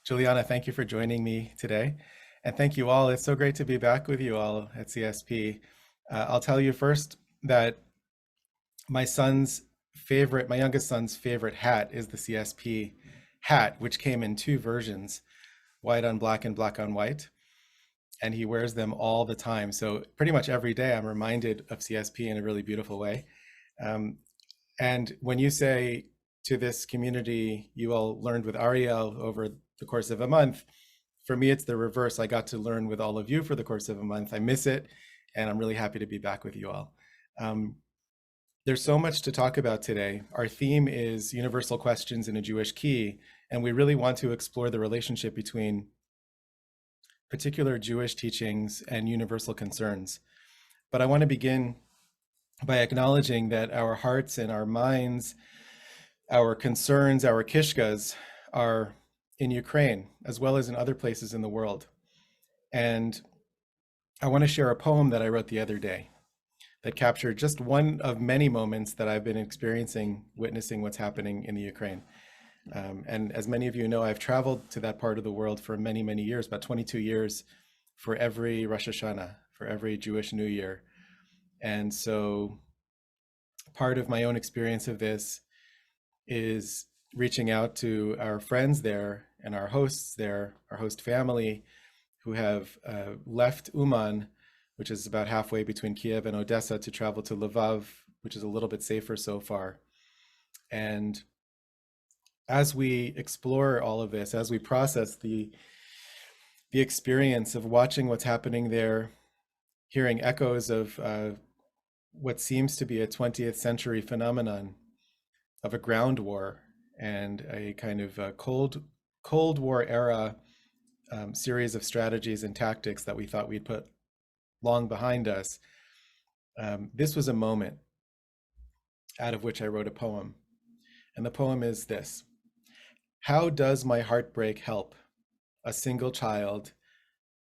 Juliana, thank you for joining me today. And thank you all. It's so great to be back with you all at CSP. I'll tell you first that my youngest son's favorite hat is the CSP hat, which came in two versions, white on black and black on white. And he wears them all the time. So pretty much every day I'm reminded of CSP in a really beautiful way. Um, and when you say to this community, you all learned with Ariel over the course of a month, for me, it's the reverse. I got to learn with all of you for the course of a month. I miss it, and I'm really happy to be back with you all. Um, there's so much to talk about today. Our theme is universal questions in a Jewish key, and we really want to explore the relationship between particular Jewish teachings and universal concerns. But I want to begin by acknowledging that our hearts and our minds, our concerns, our kishkas are in Ukraine, as well as in other places in the world. And I want to share a poem that I wrote the other day that captured just one of many moments that I've been experiencing, witnessing what's happening in the Ukraine. And as many of you know, I've traveled to that part of the world for many, many years, about 22 years, for every Rosh Hashanah, for every Jewish New Year. And so part of my own experience of this is reaching out to our friends there and our hosts there, our host family, who have left Uman, which is about halfway between Kiev and Odessa, to travel to Lviv, which is a little bit safer so far. And as we explore all of this, as we process the experience of watching what's happening there, hearing echoes of what seems to be a 20th century phenomenon of a ground war and a kind of a Cold War era series of strategies and tactics that we thought we'd put long behind us. This was a moment out of which I wrote a poem. And the poem is this: how does my heartbreak help a single child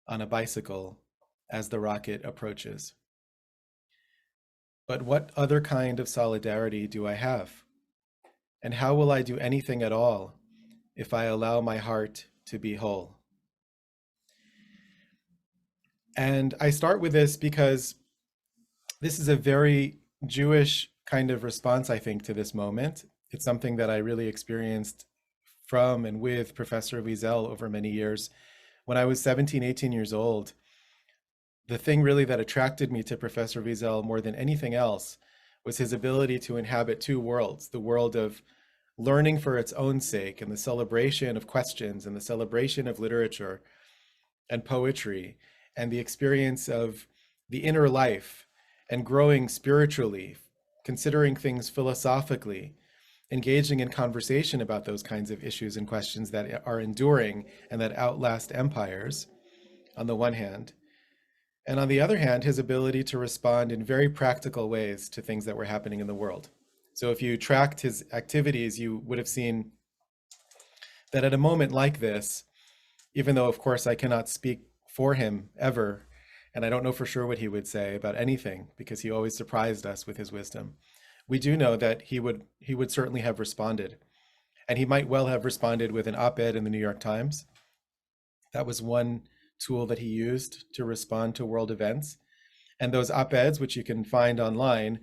on a bicycle as the rocket approaches? But what other kind of solidarity do I have? And how will I do anything at all if I allow my heart to be whole? And I start with this because this is a very Jewish kind of response, I think, to this moment. It's something that I really experienced from and with Professor Wiesel over many years. When I was 17, 18 years old, the thing really that attracted me to Professor Wiesel more than anything else was his ability to inhabit two worlds: the world of learning for its own sake and the celebration of questions and the celebration of literature and poetry, and the experience of the inner life and growing spiritually, considering things philosophically, engaging in conversation about those kinds of issues and questions that are enduring and that outlast empires, on the one hand. And on the other hand, his ability to respond in very practical ways to things that were happening in the world. So if you tracked his activities, you would have seen that at a moment like this, even though, of course, I cannot speak for him ever, and I don't know for sure what he would say about anything, because he always surprised us with his wisdom, we do know that he would certainly have responded. And he might well have responded with an op-ed in the New York Times. That was one tool that he used to respond to world events. And those op-eds, which you can find online,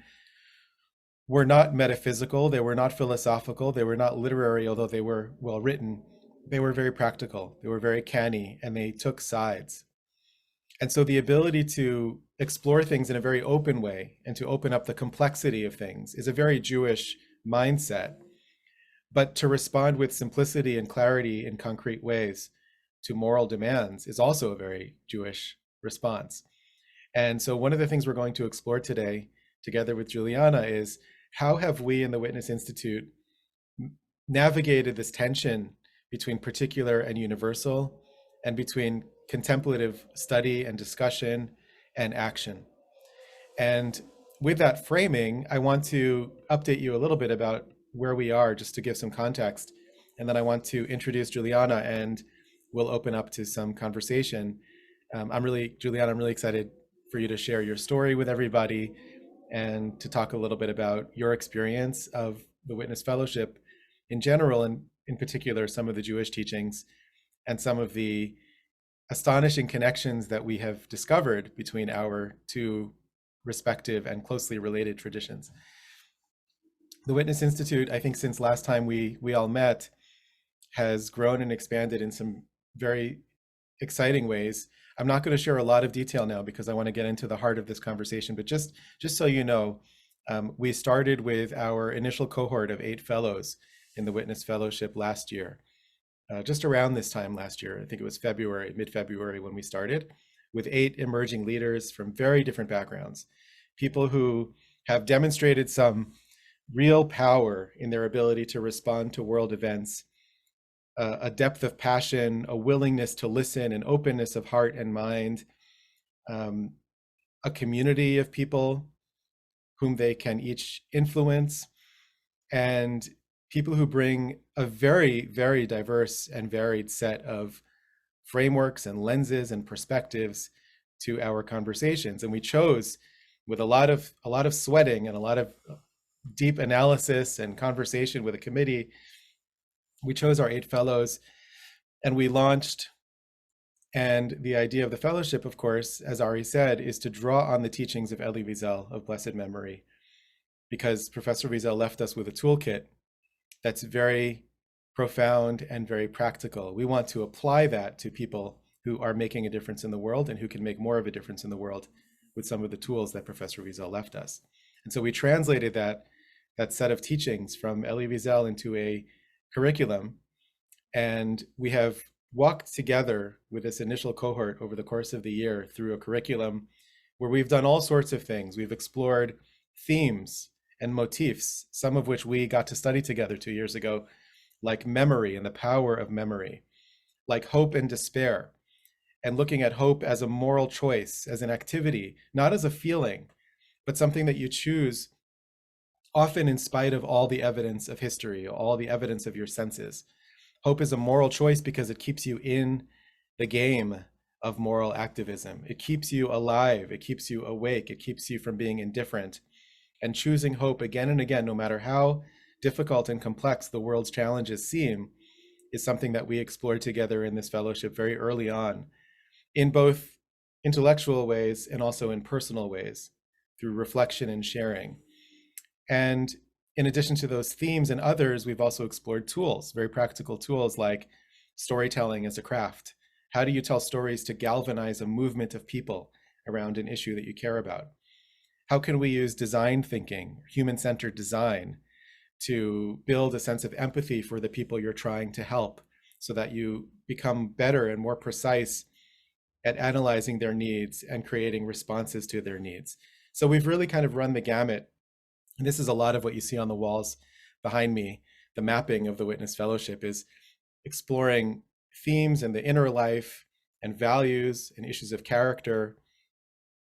were not metaphysical, they were not philosophical, they were not literary, although they were well written. They were very practical, they were very canny, and they took sides. And so the ability to explore things in a very open way and to open up the complexity of things is a very Jewish mindset. But to respond with simplicity and clarity in concrete ways to moral demands is also a very Jewish response. And so one of the things we're going to explore today, together with Juliana, is how have we in the Witness Institute navigated this tension between particular and universal, and between contemplative study and discussion and action. And with that framing, I want to update you a little bit about where we are, just to give some context. And then I want to introduce Juliana, and we'll open up to some conversation. Juliana, I'm really excited for you to share your story with everybody and to talk a little bit about your experience of the Witness Fellowship in general, and in particular, some of the Jewish teachings and some of the astonishing connections that we have discovered between our two respective and closely related traditions. The Witness Institute, I think since last time we all met, has grown and expanded in some very exciting ways. I'm not going to share a lot of detail now because I want to get into the heart of this conversation, but just so you know, we started with our initial cohort of 8 fellows in the Witness Fellowship last year, just around this time last year. I think it was February, mid-February when we started, with 8 emerging leaders from very different backgrounds, people who have demonstrated some real power in their ability to respond to world events, a depth of passion, a willingness to listen, an openness of heart and mind, a community of people whom they can each influence, and people who bring a very, very diverse and varied set of frameworks and lenses and perspectives to our conversations. And we chose, with a lot of sweating and a lot of deep analysis and conversation with a committee, we chose our 8 fellows and we launched. And the idea of the fellowship, of course, as Ari said, is to draw on the teachings of Elie Wiesel of blessed memory, because Professor Wiesel left us with a toolkit that's very profound and very practical. We want to apply that to people who are making a difference in the world and who can make more of a difference in the world with some of the tools that Professor Wiesel left us. And so we translated that set of teachings from Elie Wiesel into a curriculum, and we have walked together with this initial cohort over the course of the year through a curriculum where we've done all sorts of things. We've explored themes and motifs, some of which we got to study together 2 years ago, like memory and the power of memory, like hope and despair, and looking at hope as a moral choice, as an activity, not as a feeling, but something that you choose often in spite of all the evidence of history, all the evidence of your senses. Hope is a moral choice because it keeps you in the game of moral activism. It keeps you alive, it keeps you awake, it keeps you from being indifferent. And choosing hope again and again, no matter how difficult and complex the world's challenges seem, is something that we explored together in this fellowship very early on, in both intellectual ways and also in personal ways, through reflection and sharing. And in addition to those themes and others, we've also explored tools, very practical tools like storytelling as a craft. How do you tell stories to galvanize a movement of people around an issue that you care about? How can we use design thinking, human-centered design, to build a sense of empathy for the people you're trying to help so that you become better and more precise at analyzing their needs and creating responses to their needs? So we've really kind of run the gamut. And this is a lot of what you see on the walls behind me. The mapping of the Witness Fellowship is exploring themes in the inner life and values and issues of character,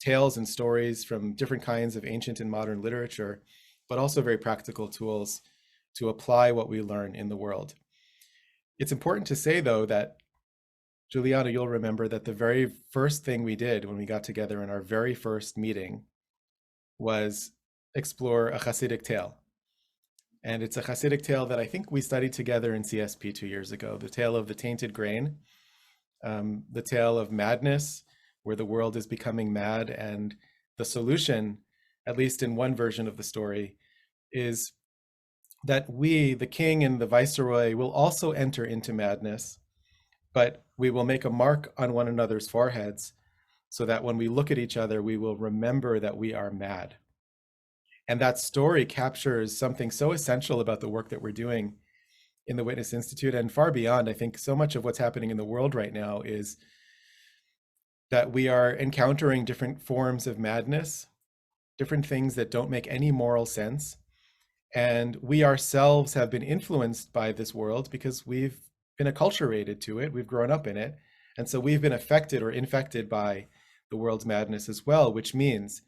tales and stories from different kinds of ancient and modern literature, but also very practical tools to apply what we learn in the world. It's important to say, though, that Juliana, you'll remember that the very first thing we did when we got together in our very first meeting was explore a Hasidic tale. And it's a Hasidic tale that I think we studied together in CSP 2 years ago, the tale of the tainted grain, the tale of madness, where the world is becoming mad. And the solution, at least in one version of the story, is that we, the king and the viceroy, will also enter into madness, but we will make a mark on one another's foreheads so that when we look at each other, we will remember that we are mad. And that story captures something so essential about the work that we're doing in the Witness Institute and far beyond. I think so much of what's happening in the world right now is that we are encountering different forms of madness, different things that don't make any moral sense. And we ourselves have been influenced by this world because we've been acculturated to it, we've grown up in it. And so we've been affected or infected by the world's madness as well, which means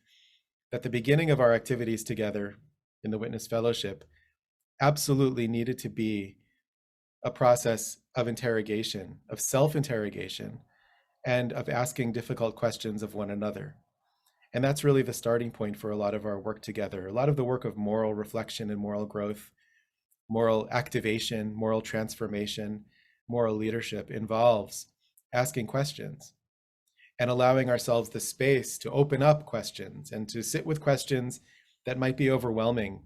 that the beginning of our activities together in the Witness Fellowship absolutely needed to be a process of interrogation, of self-interrogation, and of asking difficult questions of one another. And that's really the starting point for a lot of our work together. A lot of the work of moral reflection and moral growth moral activation, moral transformation, moral leadership involves asking questions and allowing ourselves the space to open up questions and to sit with questions that might be overwhelming,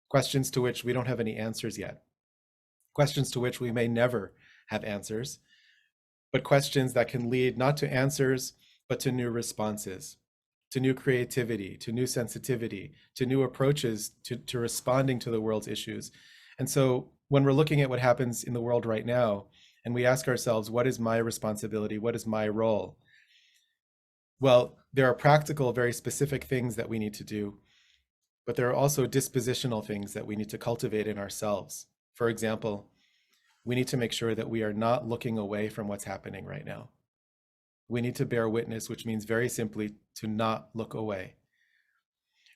questions to which we don't have any answers yet, questions to which we may never have answers, but questions that can lead not to answers, but to new responses, to new creativity, to new sensitivity, to new approaches to responding to the world's issues. And so when we're looking at what happens in the world right now, and we ask ourselves, what is my responsibility? What is my role? Well, there are practical, very specific things that we need to do, but there are also dispositional things that we need to cultivate in ourselves. For example, we need to make sure that we are not looking away from what's happening right now. We need to bear witness, which means very simply to not look away.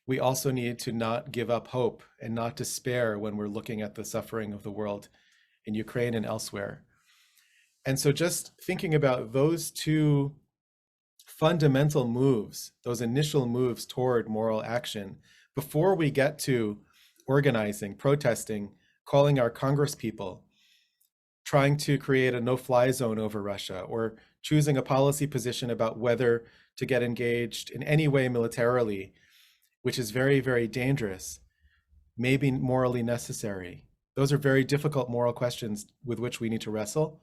We also need to not give up hope and not despair when we're looking at the suffering of the world in Ukraine and elsewhere. And so just thinking about those two fundamental moves, those initial moves toward moral action, before we get to organizing, protesting, calling our congresspeople, trying to create a no-fly zone over Russia, or choosing a policy position about whether to get engaged in any way militarily, which is very, very dangerous, may be morally necessary. Those are very difficult moral questions with which we need to wrestle.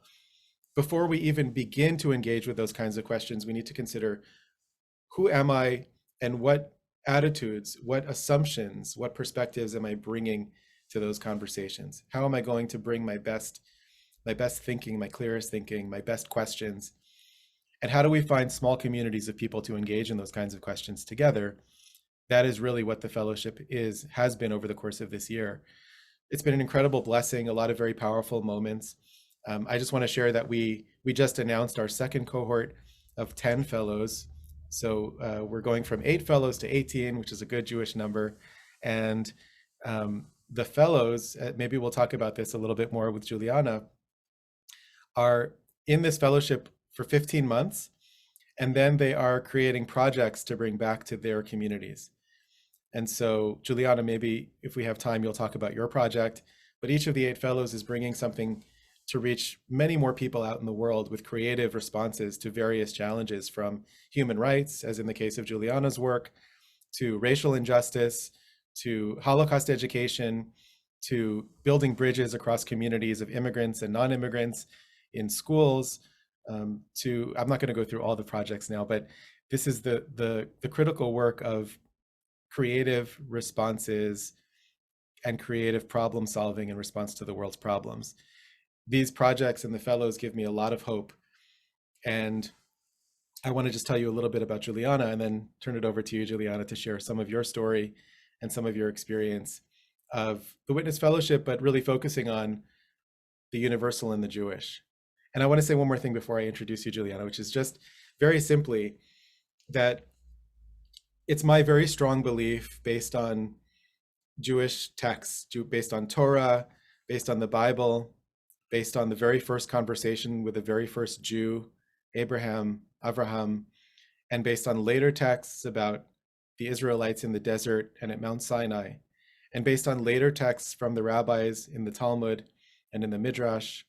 Before we even begin to engage with those kinds of questions, we need to consider, who am I and what attitudes, what assumptions, what perspectives am I bringing to those conversations? How am I going to bring my best thinking, my clearest thinking, my best questions? And how do we find small communities of people to engage in those kinds of questions together? That is really what the fellowship has been over the course of this year. It's been an incredible blessing, a lot of very powerful moments. I just want to share that we just announced our second cohort of 10 fellows. So we're going from 8 fellows to 18, which is a good Jewish number. And the fellows, maybe we'll talk about this a little bit more with Juliana, are in this fellowship for 15 months, and then they are creating projects to bring back to their communities. And so, Juliana, maybe if we have time, you'll talk about your project, but each of the 8 fellows is bringing something to reach many more people out in the world with creative responses to various challenges, from human rights, as in the case of Juliana's work, to racial injustice, to Holocaust education, to building bridges across communities of immigrants and non-immigrants in schools, I'm not going to go through all the projects now, but this is the critical work of creative responses and creative problem solving in response to the world's problems. These projects and the fellows give me a lot of hope. And I want to just tell you a little bit about Juliana and then turn it over to you, Juliana, to share some of your story and some of your experience of the Witness Fellowship, but really focusing on the universal and the Jewish. And I want to say one more thing before I introduce you, Juliana, which is just very simply that it's my very strong belief, based on Jewish texts, based on Torah, based on the Bible, based on the very first conversation with the very first Jew, Abraham, and based on later texts about the Israelites in the desert and at Mount Sinai, and based on later texts from the rabbis in the Talmud and in the Midrash,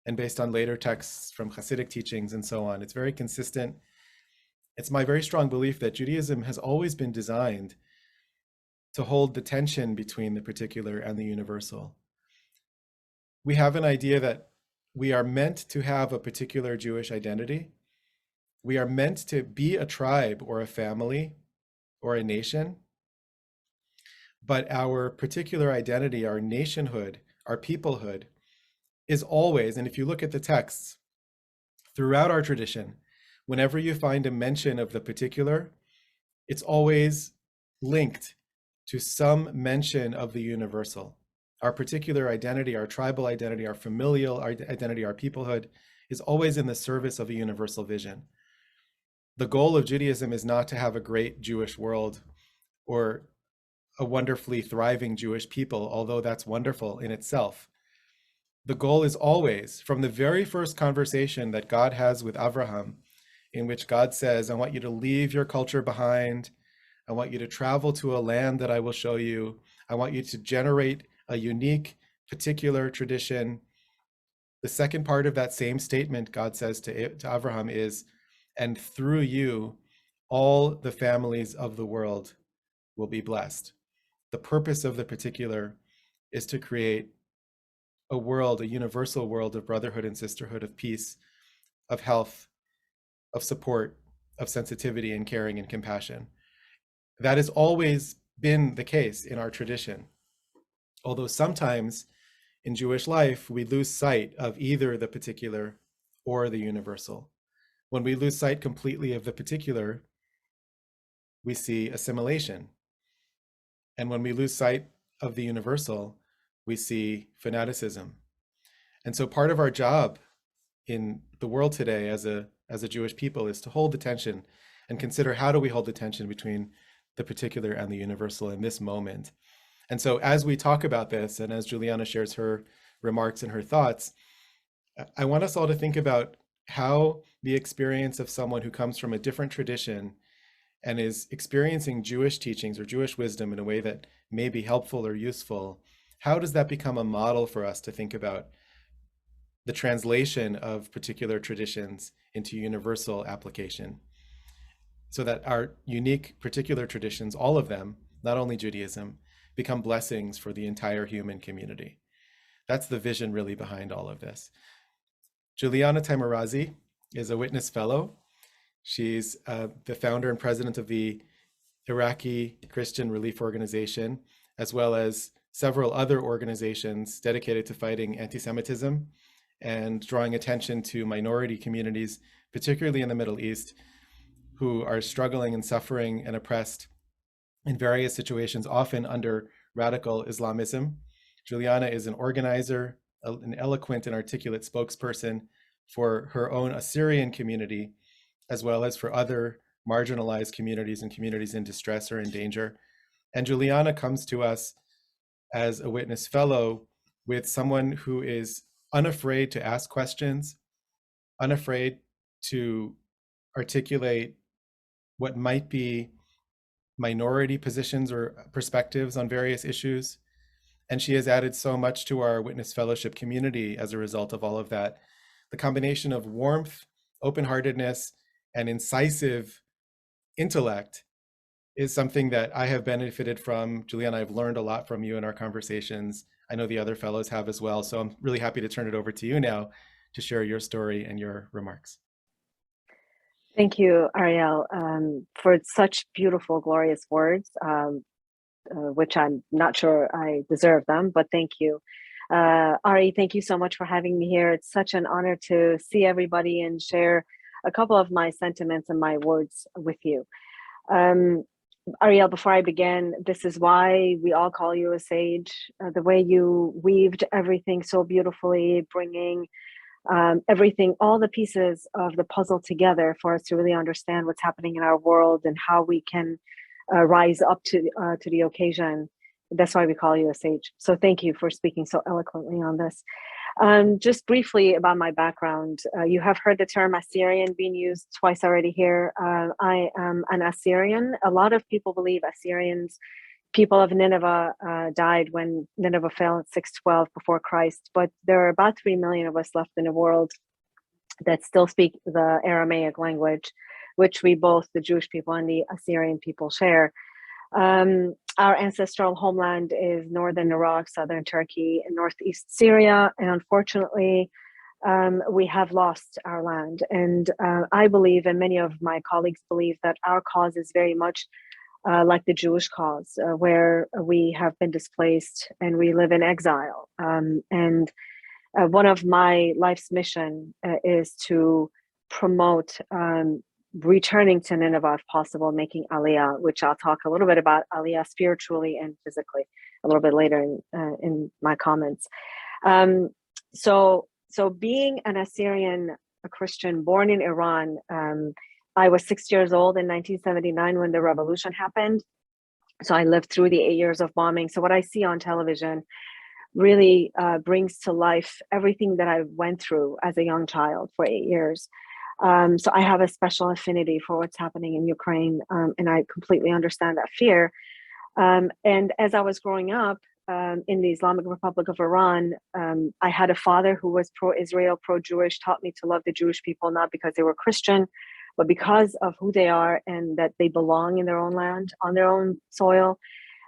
and based on later texts from Hasidic teachings and so on. It's very consistent. It's my very strong belief that Judaism has always been designed to hold the tension between the particular and the universal. We have an idea that we are meant to have a particular Jewish identity. We are meant to be a tribe or a family or a nation. But our particular identity, our nationhood, our peoplehood, is always, and if you look at the texts throughout our tradition, whenever you find a mention of the particular, it's always linked to some mention of the universal. Our particular identity, our tribal identity, our familial identity, our peoplehood is always in the service of a universal vision. The goal of Judaism is not to have a great Jewish world or a wonderfully thriving Jewish people, although that's wonderful in itself. The goal is always, from the very first conversation that God has with Abraham, in which God says, I want you to leave your culture behind. I want you to travel to a land that I will show you. I want you to generate a unique particular tradition. The second part of that same statement, God says to Abraham, is, and through you, all the families of the world will be blessed. The purpose of the particular is to create a world, a universal world of brotherhood and sisterhood, of peace, of health, of support, of sensitivity and caring and compassion. That has always been the case in our tradition. Although sometimes in Jewish life, we lose sight of either the particular or the universal. When we lose sight completely of the particular, we see assimilation. And when we lose sight of the universal, we see fanaticism. And so part of our job in the world today as a Jewish people is to hold the tension and consider, how do we hold the tension between the particular and the universal in this moment? And so as we talk about this, and as Juliana shares her remarks and her thoughts, I want us all to think about how the experience of someone who comes from a different tradition and is experiencing Jewish teachings or Jewish wisdom in a way that may be helpful or useful, how does that become a model for us to think about the translation of particular traditions into universal application, so that our unique particular traditions, all of them, not only Judaism, become blessings for the entire human community. That's the vision really behind all of this. Juliana Taimoorazy is a Witness Fellow. She's the founder and president of the Iraqi Christian Relief Organization, as well as several other organizations dedicated to fighting anti-Semitism and drawing attention to minority communities, particularly in the Middle East, who are struggling and suffering and oppressed in various situations, often under radical Islamism. Juliana is an organizer, an eloquent and articulate spokesperson for her own Assyrian community, as well as for other marginalized communities and communities in distress or in danger. And Juliana comes to us as a Witness Fellow with someone who is unafraid to ask questions, unafraid to articulate what might be minority positions or perspectives on various issues. And she has added so much to our Witness Fellowship community as a result of all of that. The combination of warmth, open-heartedness, and incisive intellect is something that I have benefited from. Juliana, I've learned a lot from you in our conversations. I know the other fellows have as well. So I'm really happy to turn it over to you now to share your story and your remarks. Thank you, Ariel, for such beautiful, glorious words, which I'm not sure I deserve them, but thank you. Ari, thank you so much for having me here. It's such an honor to see everybody and share a couple of my sentiments and my words with you. Ariel, before I begin, this is why we all call you a sage. The way you weaved everything so beautifully, bringing everything, all the pieces of the puzzle together for us to really understand what's happening in our world and how we can rise up to the occasion. That's why we call you a sage. So thank you for speaking so eloquently on this. Just briefly about my background, you have heard the term Assyrian being used twice already here. I am an Assyrian. A lot of people believe Assyrians, people of Nineveh, died when Nineveh fell in 612 before Christ, but there are about 3 million of us left in the world that still speak the Aramaic language, which we both, the Jewish people and the Assyrian people, share. Our ancestral homeland is northern Iraq, southern Turkey, and northeast Syria. And unfortunately, we have lost our land. And I believe, and many of my colleagues believe, that our cause is very much like the Jewish cause, where we have been displaced and we live in exile. And one of my life's mission is to promote returning to Nineveh if possible, making Aliyah, which I'll talk a little bit about Aliyah spiritually and physically a little bit later in my comments. So being an Assyrian Christian born in Iran, I was 6 years old in 1979 when the revolution happened. So I lived through the 8 years of bombing. So what I see on television really brings to life everything that I went through as a young child for 8 years. So I have a special affinity for what's happening in Ukraine, and I completely understand that fear. And as I was growing up, in the Islamic Republic of Iran, I had a father who was pro-Israel, pro-Jewish, taught me to love the Jewish people, not because they were Christian, but because of who they are and that they belong in their own land, on their own soil.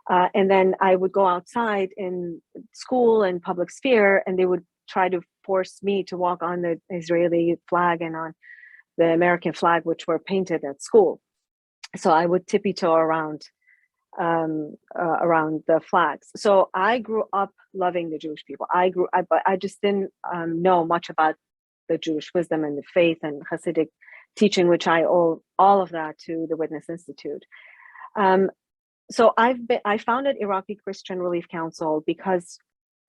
And then I would go outside in school and public sphere, and they would try to force me to walk on the Israeli flag and on the American flag, which were painted at school. So I would tippy-toe around the flags. So I grew up loving the Jewish people. But I just didn't know much about the Jewish wisdom and the faith and Hasidic teaching, which I owe all of that to the Witness Institute. So I founded Iraqi Christian Relief Council because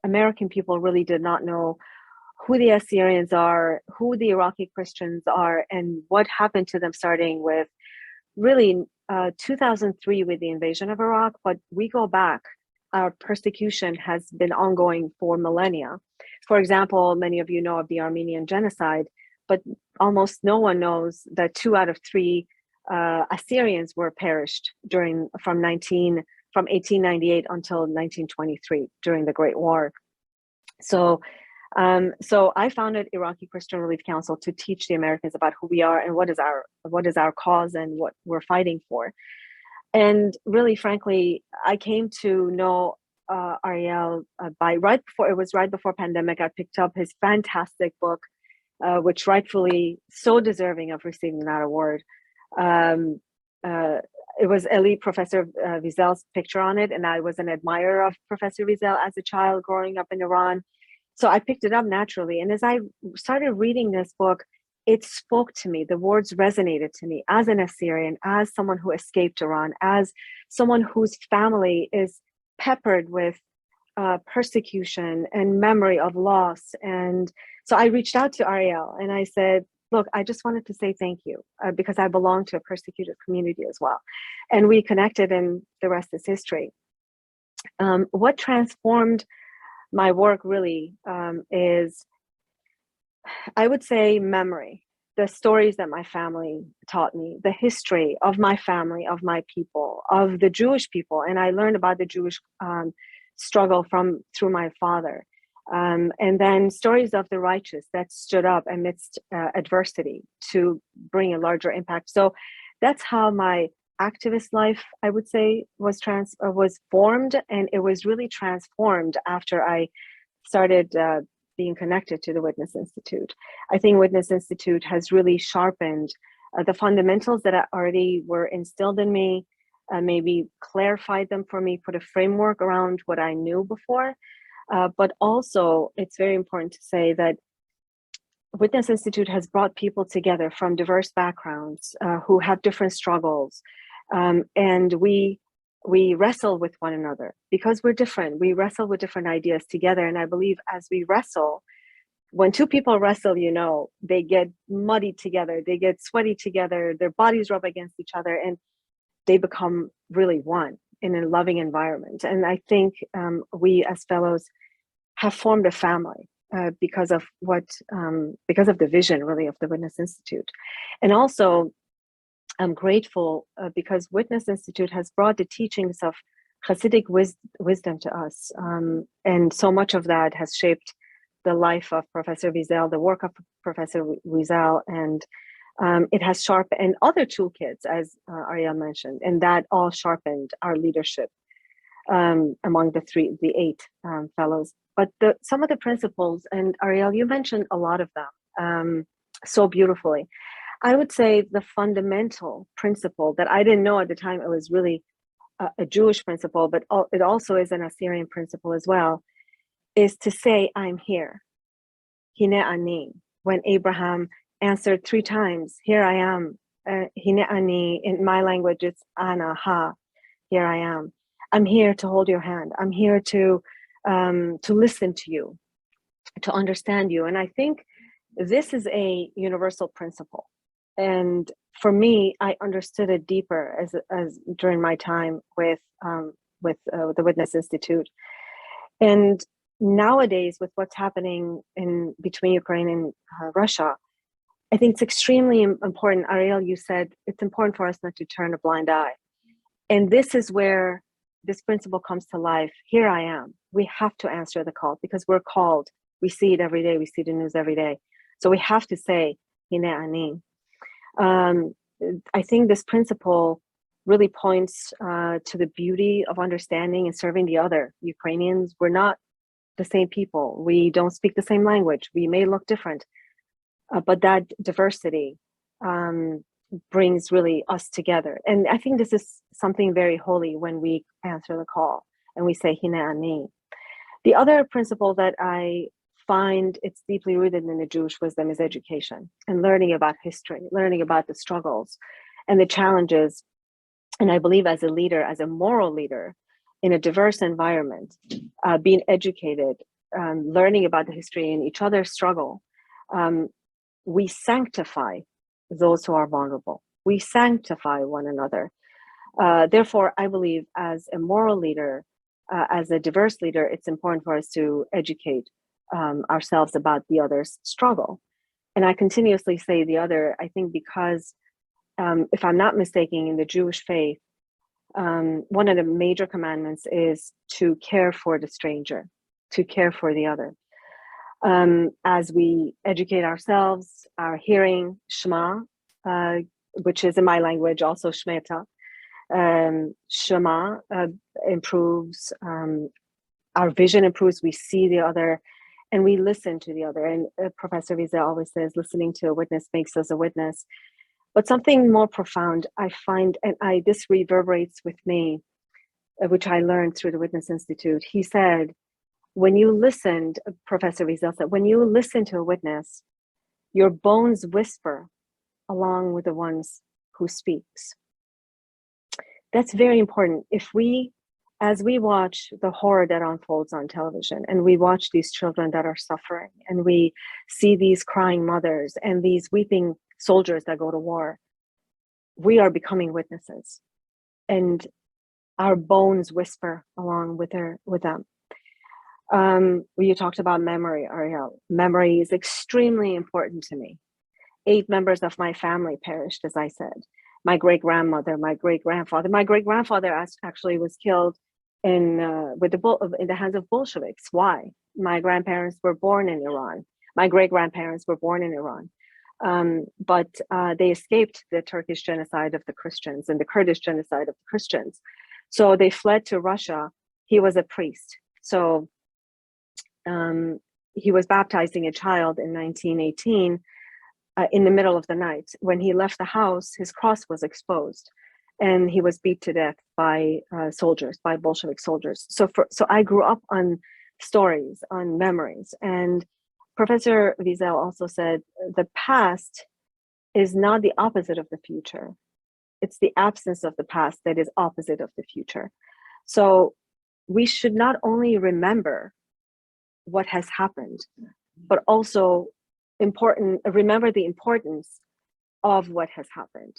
American people really did not know who the Assyrians are, who the Iraqi Christians are, and what happened to them starting with really 2003 with the invasion of Iraq. But we go back, our persecution has been ongoing for millennia. For example, many of you know of the Armenian genocide, but almost no one knows that 2 out of 3 Assyrians were perished from 1898 until 1923 during the Great War. So I founded Iraqi Christian Relief Council to teach the Americans about who we are and what is our cause and what we're fighting for. And really, frankly, I came to know Ariel right before pandemic. I picked up his fantastic book, which rightfully so deserving of receiving that award. It was Professor Wiesel's picture on it, and I was an admirer of Professor Wiesel as a child growing up in Iran. So I picked it up naturally. And as I started reading this book, it spoke to me. The words resonated to me as an Assyrian, as someone who escaped Iran, as someone whose family is peppered with persecution and memory of loss. And so I reached out to Ariel and I said, look, I just wanted to say thank you because I belong to a persecuted community as well. And we connected, and the rest is history. What transformed my work really is, I would say, memory, the stories that my family taught me, the history of my family, of my people, of the Jewish people. And I learned about the Jewish struggle through my father. And then stories of the righteous that stood up amidst adversity to bring a larger impact. So that's how my activist life, I would say, was formed, and it was really transformed after I started being connected to the Witness Institute. I think Witness Institute has really sharpened the fundamentals that already were instilled in me, maybe clarified them for me, put a framework around what I knew before. But also, it's very important to say that Witness Institute has brought people together from diverse backgrounds who have different struggles. And we wrestle with one another because we're different. We wrestle with different ideas together. And I believe as we wrestle, when 2 people wrestle, they get muddy together, they get sweaty together, their bodies rub against each other, and they become really one in a loving environment. And I think we as fellows have formed a family because of the vision really of the Witness Institute. And also, I'm grateful because Witness Institute has brought the teachings of Hasidic wisdom to us. And so much of that has shaped the life of Professor Wiesel, the work of Professor Wiesel, and it has sharpened, and other toolkits, as Ariel mentioned, and that all sharpened our leadership among the 8 fellows. But some of the principles, and Ariel, you mentioned a lot of them so beautifully. I would say the fundamental principle that I didn't know at the time, it was really a Jewish principle, but it also is an Assyrian principle as well, is to say, I'm here. Hine ani. When Abraham answered 3 times, here I am. Hine ani. In my language, it's ana ha. Here I am. I'm here to hold your hand. I'm here to listen to you, to understand you. And I think this is a universal principle. And for me, I understood it deeper as during my time with the Witness Institute. And nowadays, with what's happening between Ukraine and Russia, I think it's extremely important. Ariel, you said it's important for us not to turn a blind eye. And this is where this principle comes to life, here I am. We have to answer the call because we're called. We see it every day. We see the news every day. So we have to say, Hine ani. I think this principle really points to the beauty of understanding and serving the other. Ukrainians, we're not the same people. We don't speak the same language. We may look different, but that diversity brings really us together. And I think this is something very holy when we answer the call and we say, Hine ani. The other principle that I find it's deeply rooted in the Jewish wisdom is education and learning about history, learning about the struggles and the challenges. And I believe as a leader, as a moral leader in a diverse environment, being educated, learning about the history and each other's struggle, we sanctify those who are vulnerable. We sanctify one another. Therefore, I believe as a moral leader, as a diverse leader, it's important for us to educate ourselves about the other's struggle. And I continuously say the other, I think because if I'm not mistaken, in the Jewish faith, one of the major commandments is to care for the stranger, to care for the other. As we educate ourselves, our hearing, Shema, which is in my language also Shmeta, Shema improves, our vision improves, we see the other, and we listen to the other. And Professor Wiesel always says, listening to a witness makes us a witness. But something more profound, I find, and this reverberates with me, which I learned through the Witness Institute. He said, when you listened, Professor Wiesel said, when you listen to a witness, your bones whisper along with the ones who speaks. That's very important. As we watch the horror that unfolds on television, and we watch these children that are suffering, and we see these crying mothers and these weeping soldiers that go to war, we are becoming witnesses, and our bones whisper along with them. You talked about memory, Ariel. Memory is extremely important to me. 8 members of my family perished, as I said. My great-grandmother, my great-grandfather. My great-grandfather actually was killed in the hands of Bolsheviks. Why? My grandparents were born in Iran. My great-grandparents were born in Iran. But they escaped the Turkish genocide of the Christians and the Kurdish genocide of the Christians. So they fled to Russia. He was a priest. So he was baptizing a child in 1918 in the middle of the night. When he left the house, his cross was exposed and he was beat to death by soldiers, by Bolshevik soldiers. So I grew up on stories, on memories. And Professor Wiesel also said, the past is not the opposite of the future. It's the absence of the past that is opposite of the future. So we should not only remember what has happened, but also remember the importance of what has happened.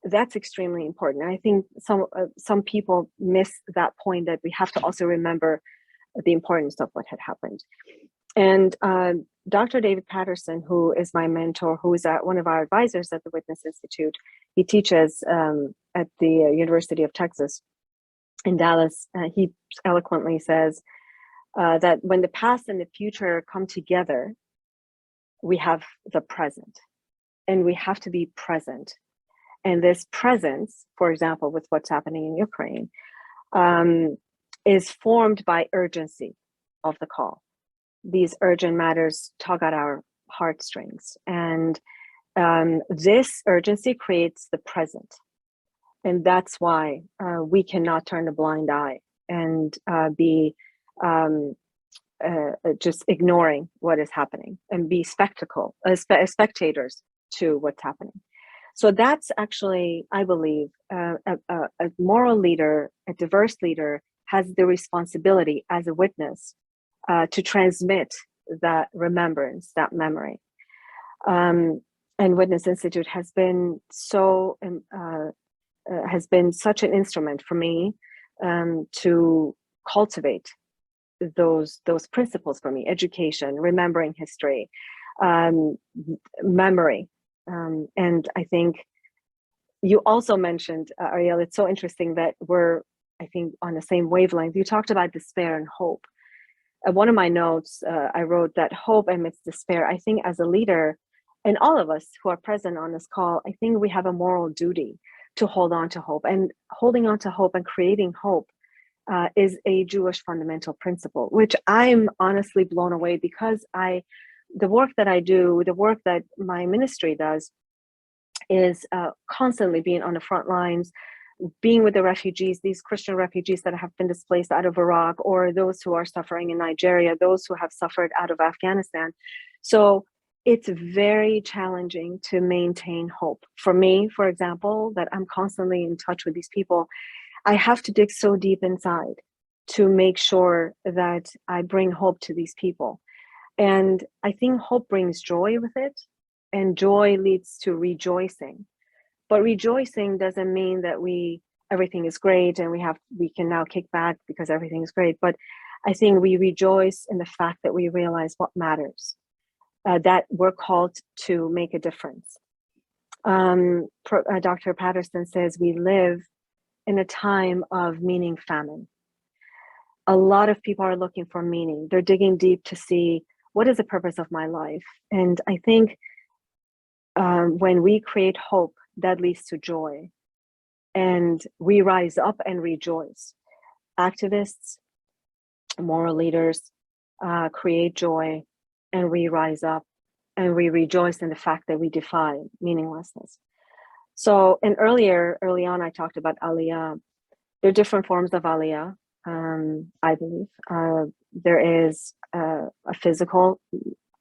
That's extremely important. And I think some people miss that point, that we have to also remember the importance of what had happened. And Dr. David Patterson, who is my mentor, who is one of our advisors at the Witness Institute, he teaches at the University of Texas in Dallas. He eloquently says that when the past and the future come together, we have the present, and we have to be present. And this presence, for example, with what's happening in Ukraine, is formed by urgency of the call. These urgent matters tug at our heartstrings, and this urgency creates the present. And that's why we cannot turn a blind eye and be just ignoring what is happening and be spectators to what's happening. So that's actually, I believe, a moral leader, a diverse leader, has the responsibility as a witness to transmit that remembrance, that memory. And Witness Institute has been such an instrument for me to cultivate those principles for me: education, remembering history, memory. And I think you also mentioned, Ariel, it's so interesting that we're I think, on the same wavelength. You talked about despair and hope. One of my notes, I wrote that hope amidst despair. I think as a leader, and all of us who are present on this call, I think we have a moral duty to hold on to hope. And holding on to hope and creating hope is a Jewish fundamental principle, which I'm honestly blown away because the work that I do, the work that my ministry does, is constantly being on the front lines, being with the refugees, these Christian refugees that have been displaced out of Iraq, or those who are suffering in Nigeria, those who have suffered out of Afghanistan. So it's very challenging to maintain hope. For me, for example, that I'm constantly in touch with these people, I have to dig so deep inside to make sure that I bring hope to these people. And I think hope brings joy with it, and joy leads to rejoicing. But rejoicing doesn't mean that everything is great and we can now kick back because everything is great. But I think we rejoice in the fact that we realize what matters, that we're called to make a difference. Dr. Patterson says we live in a time of meaning famine. A lot of people are looking for meaning. They're digging deep to see, what is the purpose of my life? And I think when we create hope, that leads to joy. And we rise up and rejoice. Activists, moral leaders create joy, and we rise up and we rejoice in the fact that we defy meaninglessness. So, and early on, I talked about Aliyah. There are different forms of Aliyah, I believe. There is a physical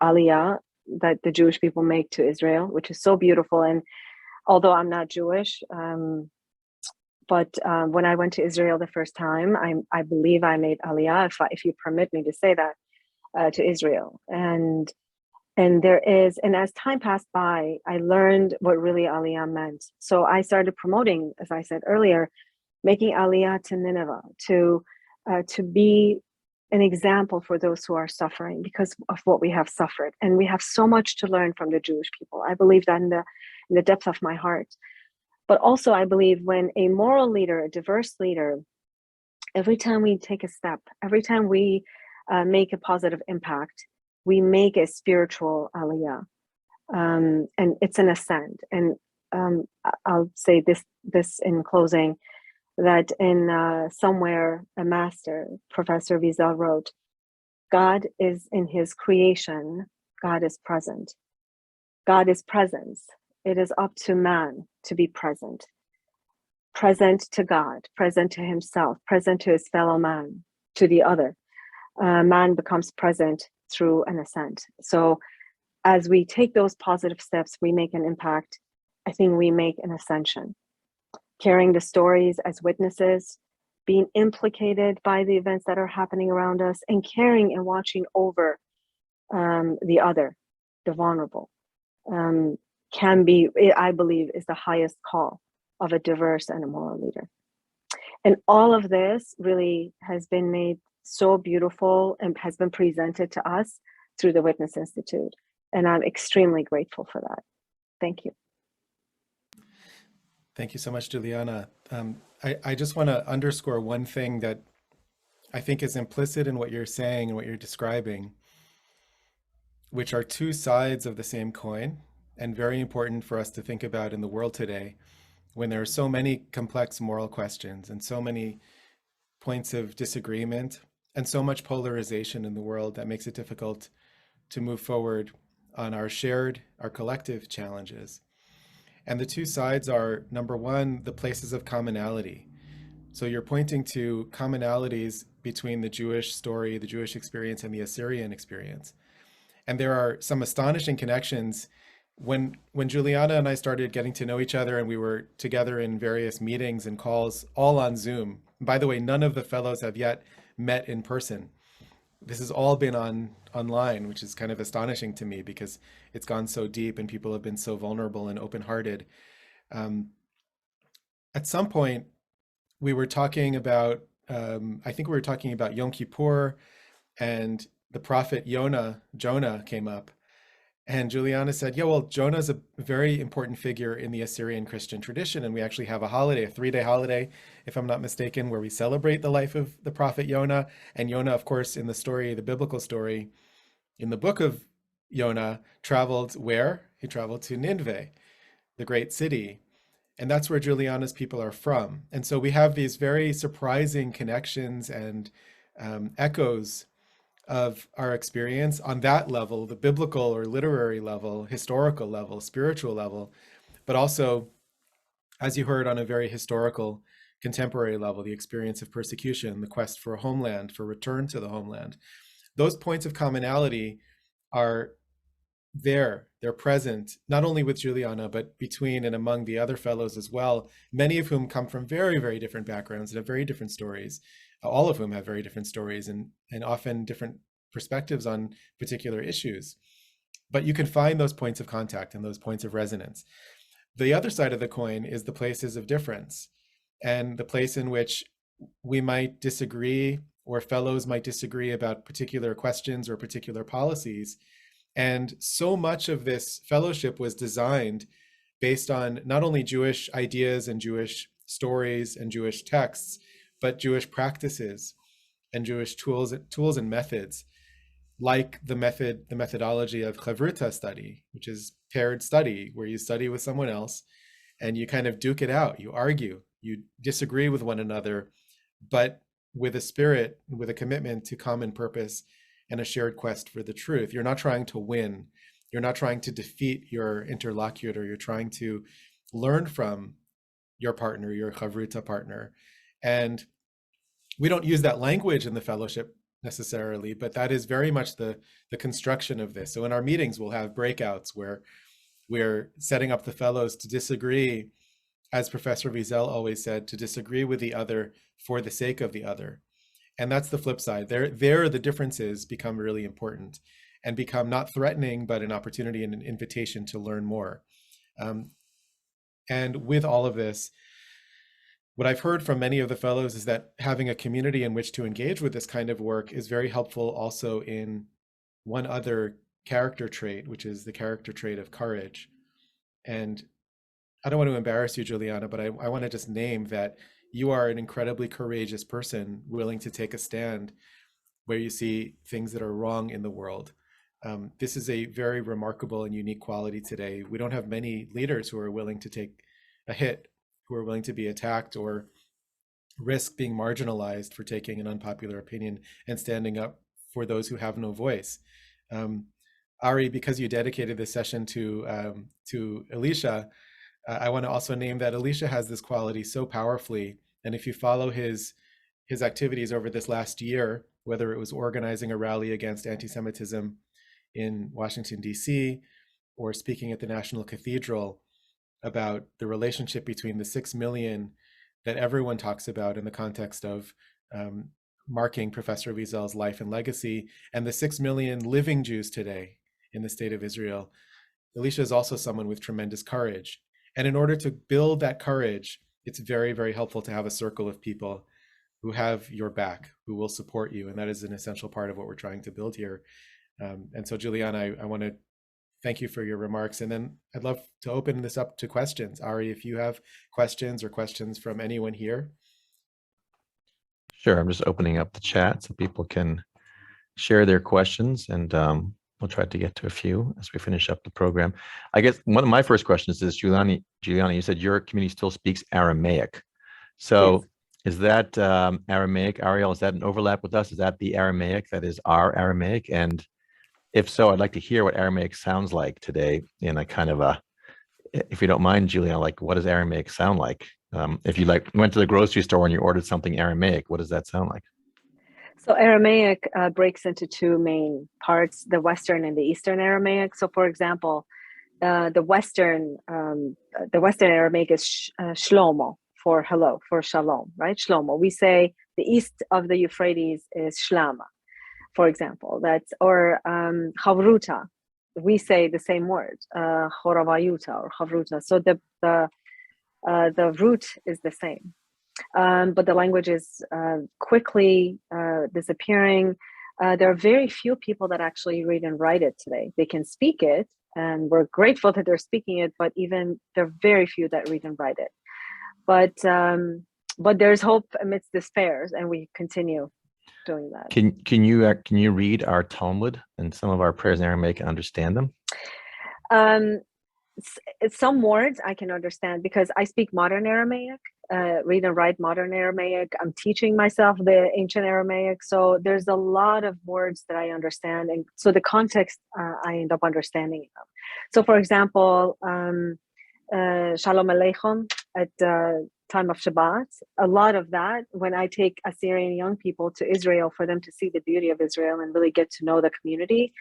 Aliyah that the Jewish people make to Israel, which is so beautiful. And although I'm not Jewish, but when I went to Israel the first time, I believe I made Aliyah, if you permit me to say that, to Israel. And as time passed by, I learned what really Aliyah meant. So I started promoting, as I said earlier, making Aliyah to Nineveh, to be an example for those who are suffering because of what we have suffered. And we have so much to learn from the Jewish people. I believe that in the depth of my heart. But also I believe when a moral leader, a diverse leader, every time we take a step, every time we make a positive impact, we make a spiritual Aliyah. And it's an ascent. And I'll say this in closing, that in somewhere a master, Professor Wiesel, wrote, God is in his creation, God is present. God is presence. It is up to man to be present. Present to God, present to himself, present to his fellow man, to the other. Man becomes present through an ascent. So as we take those positive steps, we make an impact. I think we make an ascension. Carrying the stories as witnesses, being implicated by the events that are happening around us, and caring and watching over the other, the vulnerable, can be, I believe, is the highest call of a diverse and a moral leader. And all of this really has been made so beautiful and has been presented to us through the Witness Institute. And I'm extremely grateful for that. Thank you. Thank you so much, Juliana. I just want to underscore one thing that I think is implicit in what you're saying and what you're describing, which are two sides of the same coin and very important for us to think about in the world today, when there are so many complex moral questions and so many points of disagreement and so much polarization in the world that makes it difficult to move forward on our collective challenges. And the two sides are, number one, the places of commonality. So you're pointing to commonalities between the Jewish story, the Jewish experience, and the Assyrian experience. And there are some astonishing connections. When Juliana and I started getting to know each other, and we were together in various meetings and calls, all on Zoom. By the way, none of the fellows have yet met in person. This has all been online, which is kind of astonishing to me because it's gone so deep and people have been so vulnerable and open-hearted. At some point, we were talking about, I think we were talking about Yom Kippur, and the prophet Jonah came up. And Juliana said, yeah, well, Jonah's a very important figure in the Assyrian Christian tradition. And we actually have a holiday, a 3-day holiday, if I'm not mistaken, where we celebrate the life of the prophet Jonah. And Jonah, of course, in the story, the biblical story, in the book of Jonah, traveled where? He traveled to Nineveh, the great city. And that's where Juliana's people are from. And so we have these very surprising connections and echoes of our experience on that level, the biblical or literary level, historical level, spiritual level, but also, as you heard, on a very historical, contemporary level, the experience of persecution, the quest for a homeland, for return to the homeland. Those points of commonality are there. They're present, not only with Juliana, but between and among the other fellows as well, many of whom come from very, very different backgrounds and have very different stories, all of whom have very different stories and often different perspectives on particular issues. But you can find those points of contact and those points of resonance. The other side of the coin is the places of difference, and the place in which we might disagree, or fellows might disagree about particular questions or particular policies. And so much of this fellowship was designed based on not only Jewish ideas and Jewish stories and Jewish texts, but Jewish practices and Jewish tools and methods, like the methodology of chavruta study, which is paired study, where you study with someone else and you kind of duke it out, you argue, you disagree with one another, but with a spirit, with a commitment to common purpose and a shared quest for the truth. You're not trying to win. You're not trying to defeat your interlocutor. You're trying to learn from your partner, your chavruta partner. And we don't use that language in the fellowship necessarily, but that is very much the construction of this. So in our meetings, we'll have breakouts where we're setting up the fellows to disagree, as Professor Wiesel always said, to disagree with the other for the sake of the other. And that's the flip side. There the differences become really important and become not threatening, but an opportunity and an invitation to learn more. And with all of this, what I've heard from many of the fellows is that having a community in which to engage with this kind of work is very helpful also in one other character trait, which is the character trait of courage. And I don't want to embarrass you, Juliana, but I want to just name that you are an incredibly courageous person, willing to take a stand where you see things that are wrong in the world. This is a very remarkable and unique quality today. We don't have many leaders who are willing to take a hit, who are willing to be attacked or risk being marginalized for taking an unpopular opinion and standing up for those who have no voice. Ari, because you dedicated this session to Elisha, I want to also name that Elisha has this quality so powerfully. And if you follow his activities over this last year, whether it was organizing a rally against anti-Semitism in Washington, D.C., or speaking at the National Cathedral about the relationship between the 6 million that everyone talks about in the context of marking Professor Wiesel's life and legacy, and the 6 million living Jews today in the state of Israel, Elisha is also someone with tremendous courage. And in order to build that courage, it's very, very helpful to have a circle of people who have your back, who will support you. And that is an essential part of what we're trying to build here. And so, Juliana, I want to thank you for your remarks. And then I'd love to open this up to questions. Ari, if you have questions or questions from anyone here. Sure, I'm just opening up the chat so people can share their questions, and we'll try to get to a few as we finish up the program. I guess one of my first questions is, Juliana, you said your community still speaks Aramaic. So Yes. is that Aramaic, Ariel, is that an overlap with us? Is that the Aramaic that is our Aramaic? And if so, I'd like to hear what Aramaic sounds like today in a kind of a, if you don't mind, Juliana, like what does Aramaic sound like? If you went to the grocery store and you ordered something Aramaic, what does that sound like? So Aramaic breaks into two main parts, the Western and the Eastern Aramaic. So for example, the Western Aramaic is shlomo, for hello, for shalom, right? Shlomo. We say the east of the Euphrates is shlama, for example. That's, or chavruta. We say the same word, choravayuta or chavruta. So the root is the same. But the language is quickly disappearing. There are very few people that actually read and write it today. They can speak it, and we're grateful that they're speaking it, but even there are very few that read and write it. But there's hope amidst despair, and we continue doing that. Can you read our Talmud and some of our prayers in Aramaic and understand them? Some words I can understand because I speak modern Aramaic, read and write modern Aramaic. I'm teaching myself the ancient Aramaic. So there's a lot of words that I understand. And so the context, I end up understanding them. So for example, Shalom Aleichem at the time of Shabbat, a lot of that, when I take Assyrian young people to Israel for them to see the beauty of Israel and really get to know the community,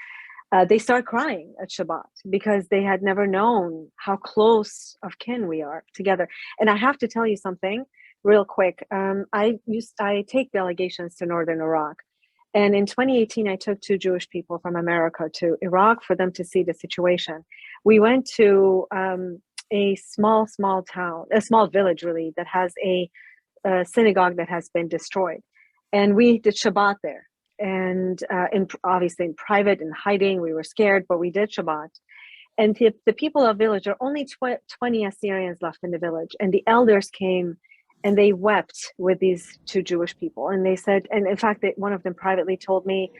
they start crying at Shabbat because they had never known how close of kin we are together. And I have to tell you something real quick. I take delegations to Northern Iraq. And in 2018, I took 2 Jewish people from America to Iraq for them to see the situation. We went to a small town, a small village really, that has a synagogue that has been destroyed. And we did Shabbat there. And obviously in private and hiding, we were scared, but we did Shabbat. And the people of the village, there are only 20 Assyrians left in the village. And the elders came and they wept with these 2 Jewish people. And they said, and in fact, one of them privately told me,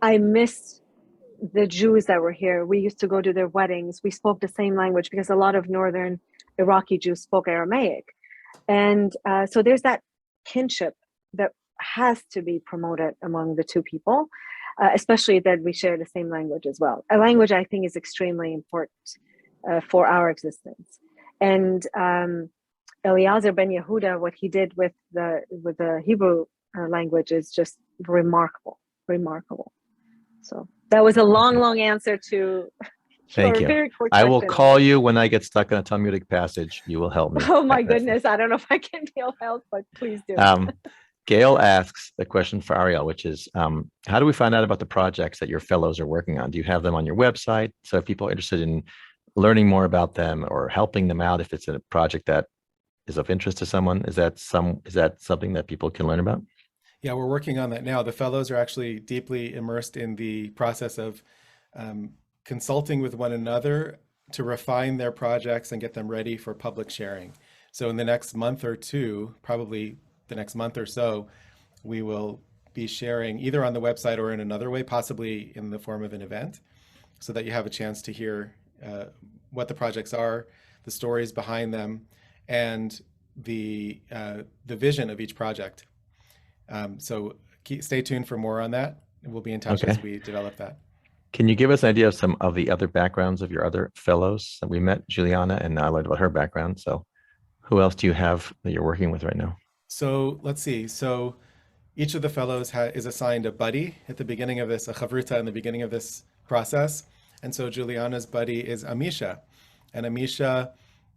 I missed the Jews that were here. We used to go to their weddings. We spoke the same language because a lot of northern Iraqi Jews spoke Aramaic. And so there's that kinship that has to be promoted among the 2 people, especially that we share the same language as well. A language I think is extremely important for our existence. And Eliezer ben Yehuda, what he did with the Hebrew language is just remarkable. So that was a long answer to Thank you. very quick I will question. call you when I get stuck in a Talmudic passage. You will help me. Oh my goodness, I don't know if I can be of help, but please do. Gail asks the question for Ariel, which is, how do we find out about the projects that your fellows are working on? Do you have them on your website? So if people are interested in learning more about them or helping them out, if it's a project that is of interest to someone, is that something that people can learn about? Yeah, we're working on that now. The fellows are actually deeply immersed in the process of consulting with one another to refine their projects and get them ready for public sharing. So in the next month or two, probably the next month or so, we will be sharing either on the website or in another way, possibly in the form of an event, so that you have a chance to hear what the projects are, the stories behind them, and the vision of each project. So stay tuned for more on that. And we'll be in touch as we develop that. Can you give us an idea of some of the other backgrounds of your other fellows? We met Juliana, and I learned about her background. So who else do you have that you're working with right now? So let's see. So each of the fellows is assigned a buddy at the beginning of this, a chavruta in the beginning of this process. And so Juliana's buddy is Amisha. And Amisha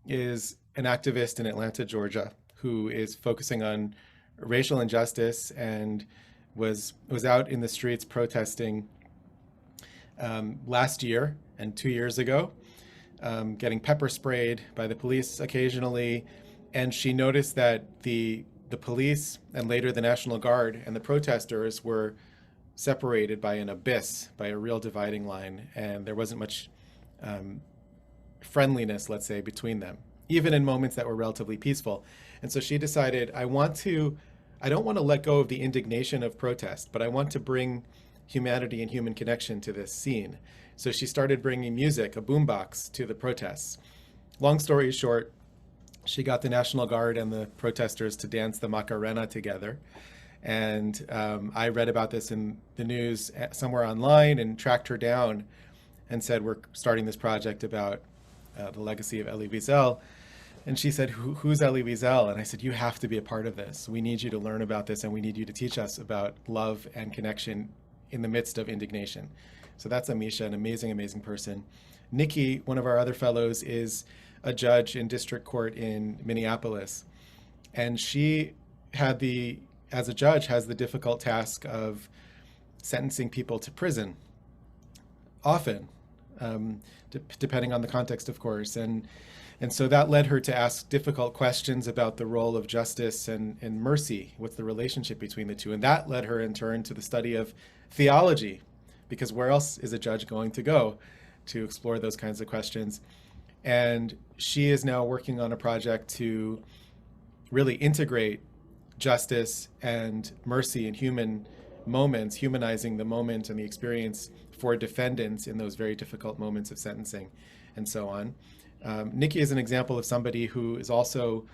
is an activist in Atlanta, Georgia, who is focusing on racial injustice and was out in the streets protesting last year and 2 years ago, getting pepper sprayed by the police occasionally. And she noticed that the police and later the National Guard and the protesters were separated by an abyss, by a real dividing line. And there wasn't much friendliness, let's say, between them, even in moments that were relatively peaceful. And so she decided, I don't want to let go of the indignation of protest, but I want to bring humanity and human connection to this scene. So she started bringing music, a boombox, to the protests. Long story short, she got the National Guard and the protesters to dance the Macarena together. And I read about this in the news somewhere online and tracked her down and said, we're starting this project about the legacy of Elie Wiesel. And she said, who's Elie Wiesel? And I said, you have to be a part of this. We need you to learn about this, and we need you to teach us about love and connection in the midst of indignation. So that's Amisha, an amazing, amazing person. Nikki, one of our other fellows, is a judge in district court in Minneapolis. And she as a judge, has the difficult task of sentencing people to prison, often, depending on the context, of course. And so that led her to ask difficult questions about the role of justice and mercy. What's the relationship between the two? And that led her in turn to the study of theology, because where else is a judge going to go to explore those kinds of questions. And she is now working on a project to really integrate justice and mercy in human moments, humanizing the moment and the experience for defendants in those very difficult moments of sentencing and so on. Nikki is an example of somebody who is also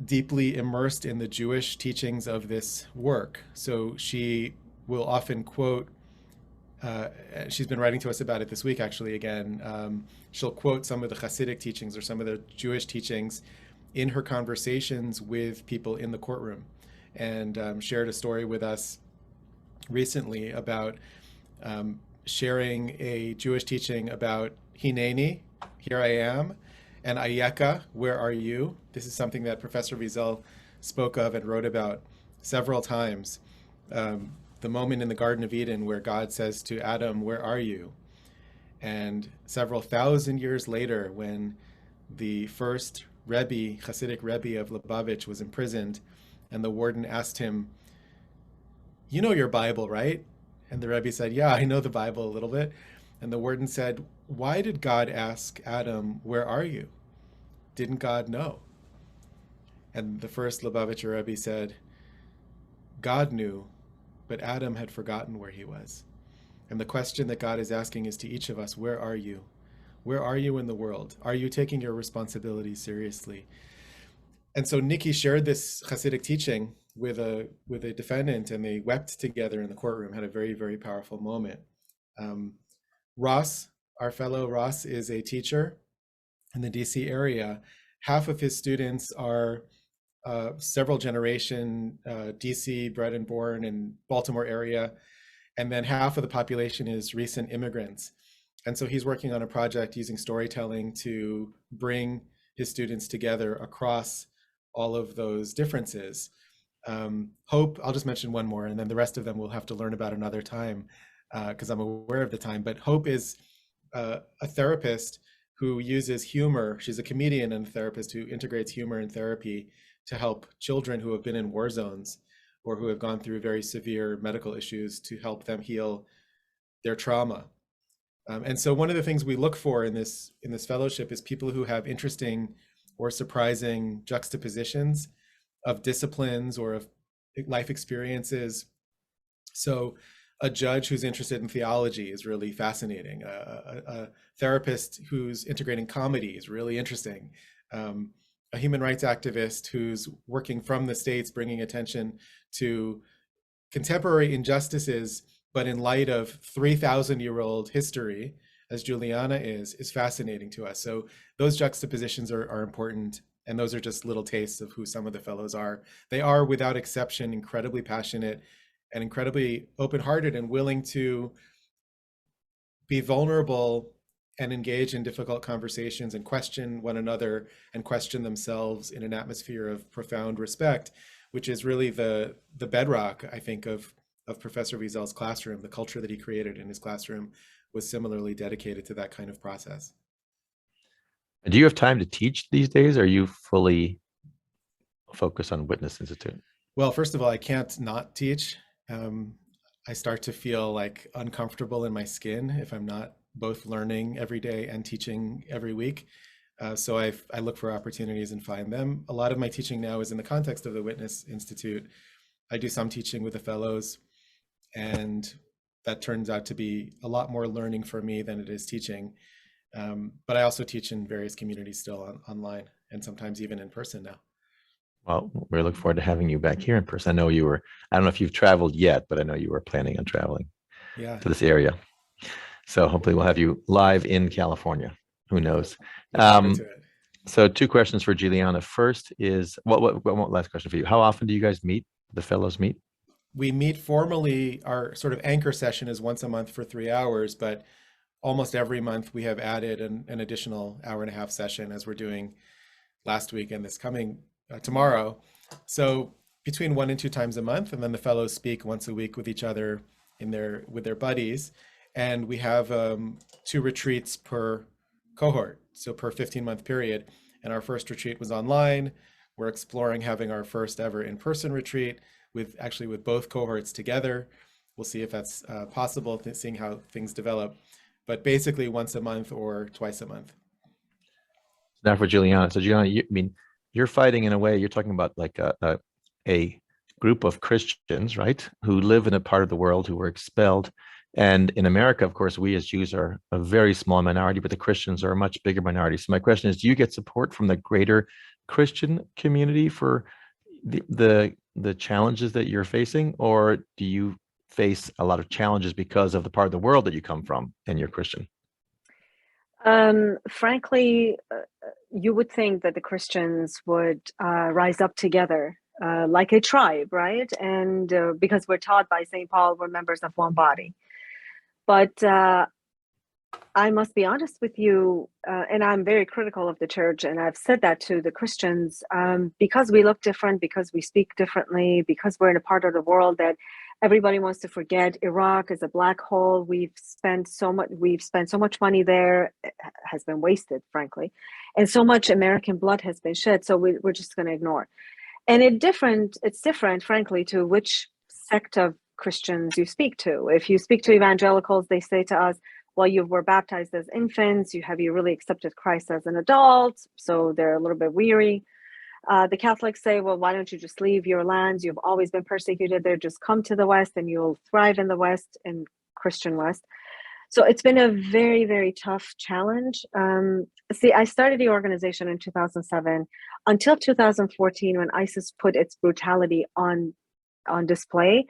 deeply immersed in the Jewish teachings of this work. So she will often quote, she's been writing to us about it this week, actually, again. She'll quote some of the Hasidic teachings or some of the Jewish teachings in her conversations with people in the courtroom, and shared a story with us recently about sharing a Jewish teaching about Hineni, here I am, and Ayeka, where are you? This is something that Professor Wiesel spoke of and wrote about several times. The moment in the Garden of Eden where God says to Adam, where are you? And several thousand years later, when the first Rebbe, Hasidic Rebbe of Lubavitch, was imprisoned, and the warden asked him, you know your Bible, right? And the Rebbe said, yeah, I know the Bible a little bit. And the warden said, why did God ask Adam, where are you? Didn't God know? And the first Lubavitcher Rebbe said, God knew, but Adam had forgotten where he was. And the question that God is asking is to each of us, where are you? Where are you in the world? Are you taking your responsibilities seriously? And so Nikki shared this Hasidic teaching with a defendant, and they wept together in the courtroom, had a very, very powerful moment. Ross, our fellow Ross, is a teacher in the DC area. Half of his students are several generation DC bred and born in Baltimore area. And then half of the population is recent immigrants. And so he's working on a project using storytelling to bring his students together across all of those differences. Hope, I'll just mention one more, and then the rest of them we'll have to learn about another time because I'm aware of the time. But Hope is a therapist who uses humor. She's a comedian and a therapist who integrates humor in therapy to help children who have been in war zones or who have gone through very severe medical issues to help them heal their trauma. And so one of the things we look for in this fellowship is people who have interesting or surprising juxtapositions of disciplines or of life experiences. So a judge who's interested in theology is really fascinating. A therapist who's integrating comedy is really interesting. A human rights activist who's working from the States, bringing attention to contemporary injustices, but in light of 3,000-year-old history, as Juliana is fascinating to us. So those juxtapositions are important, and those are just little tastes of who some of the fellows are. They are, without exception, incredibly passionate and incredibly open-hearted and willing to be vulnerable and engage in difficult conversations and question one another and question themselves in an atmosphere of profound respect, which is really the bedrock, I think, of Professor Wiesel's classroom. The culture that he created in his classroom was similarly dedicated to that kind of process. Do you have time to teach these days, or are you fully focused on Witness Institute? Well, first of all, I can't not teach. I start to feel like uncomfortable in my skin if I'm not both learning every day and teaching every week. So I look for opportunities and find them. A lot of my teaching now is in the context of the Witness Institute. I do some teaching with the fellows, and that turns out to be a lot more learning for me than it is teaching. But I also teach in various communities still online, and sometimes even in person now. Well, we look forward to having you back here in person. I know I don't know if you've traveled yet, but I know you were planning on traveling to this area. So hopefully we'll have you live in California. Who knows? So 2 questions for Juliana. First is, last question for you. How often do you guys meet, the fellows meet? We meet formally. Our sort of anchor session is once a month for 3 hours, but almost every month we have added an additional hour-and-a-half session, as we're doing last week and this coming tomorrow. So between 1 and 2 times a month, and then the fellows speak once a week with each other with their buddies. And we have 2 retreats per cohort, so per 15-month period. And our first retreat was online. We're exploring having our first ever in-person retreat with both cohorts together. We'll see if that's possible, seeing how things develop. but basically once a month or twice a month. Now for Juliana. So Juliana, I mean, you're fighting in a way, you're talking about like a group of Christians, right, who live in a part of the world who were expelled. And in America, of course, we as Jews are a very small minority, but the Christians are a much bigger minority. So my question is, do you get support from the greater Christian community for the challenges that you're facing, or do you face a lot of challenges because of the part of the world that you come from and you're Christian? Frankly, you would think that the Christians would rise up together like a tribe, right? And because we're taught by St. Paul, we're members of one body. But I must be honest with you, and I'm very critical of the church, and I've said that to the Christians, because we look different, because we speak differently, because we're in a part of the world that everybody wants to forget. Iraq is a black hole. We've spent so much money there, it has been wasted, frankly, and so much American blood has been shed. So we're just going to ignore. And it's different, frankly, to which sect of Christians you speak to. If you speak to evangelicals, they say to us, well, you were baptized as infants, you really accepted Christ as an adult, so they're a little bit weary. The Catholics say, well, why don't you just leave your lands? You've always been persecuted there. Just come to the West and you'll thrive in the West, in Christian West. So it's been a very, very tough challenge. See, I started the organization in 2007 until 2014 when ISIS put its brutality on display.